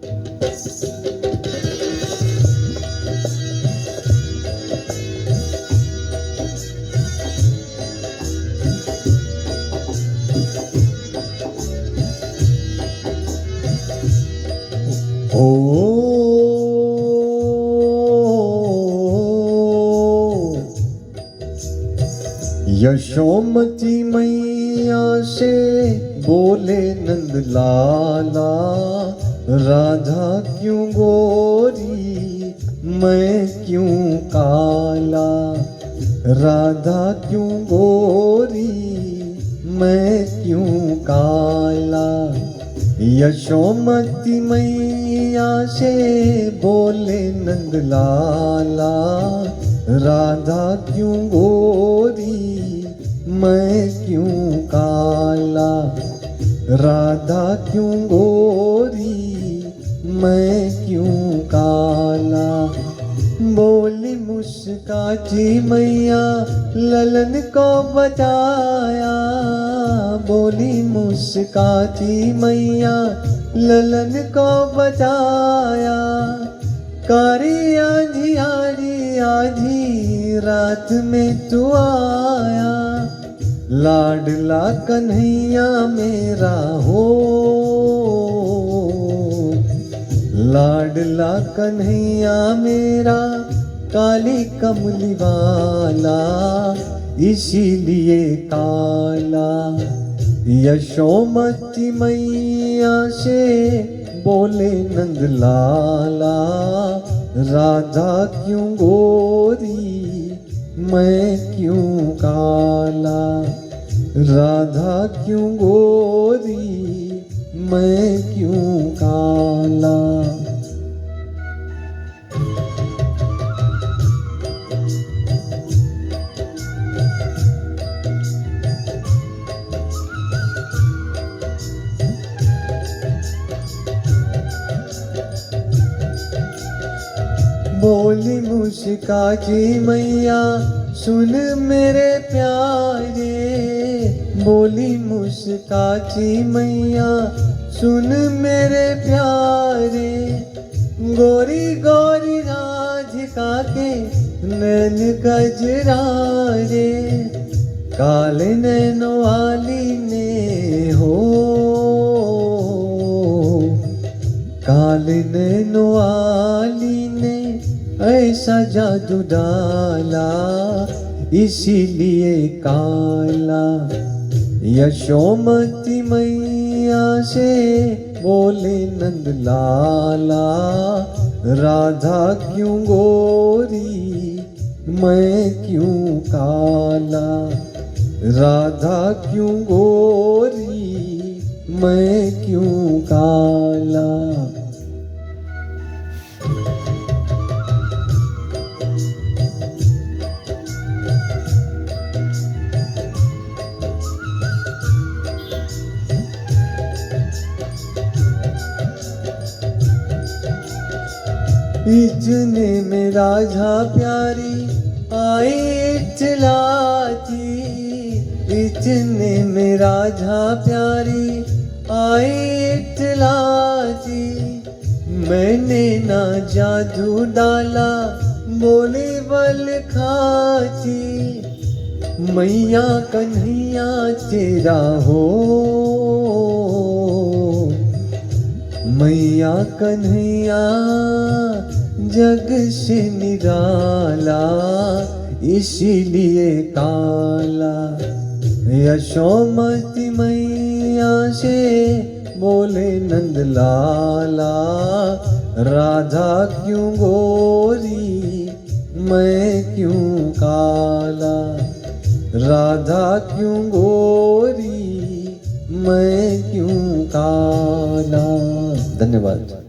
ओ यशोमती मैया से बोले नंद लाला, राधा क्यों गोरी मैं क्यों काला, राधा क्यों गोरी मैं क्यों काला। यशोमती मैया से बोले नंद लाला, राधा क्यों गोरी मैं क्यों काला, राधा क्यों गोरी मैं क्यों काला। बोली मुस्काती मैया ललन को बचाया, बोली मुस्काती मैया ललन को बचाया। कारी आधी आधी आधी रात में तू आया, लाडला कन्हैया मेरा हो, लाडला कन्हैया मेरा काली कमली वाला इसीलिए काला। यशोमती मैया से बोले नंद लाला, राधा क्यों गोरी मैं क्यों काला, राधा क्यों गोरी मैं क्यों काला। बोली मुस्काती मैया सुन मेरे प्यारे, बोली मुस्काती मैया सुन मेरे प्यारे। गोरी गोरी राधिका के नैन गजरारे, काले नैनों वाली ने हो, काले नैनों वाली ने ऐसा जादू डाला इसीलिए काला। यशोमती मैया से बोले नंद लाला, राधा क्यों गोरी मैं क्यों काला, राधा क्यों गोरी मैं क्यों काला। इतने में राधा प्यारी आई इतलाती, इतने में राधा प्यारी आई इतलाती। मैंने ना जादू डाला बोले बल खाती, मैया कन्हैया तेरा हो, मैया कन्हैया जग से निराला इसीलिए काला। यशोमती मैया से बोले नंद लाला, राधा क्यों गोरी मैं क्यों काला, राधा क्यों गोरी मैं क्यों काला। धन्यवाद।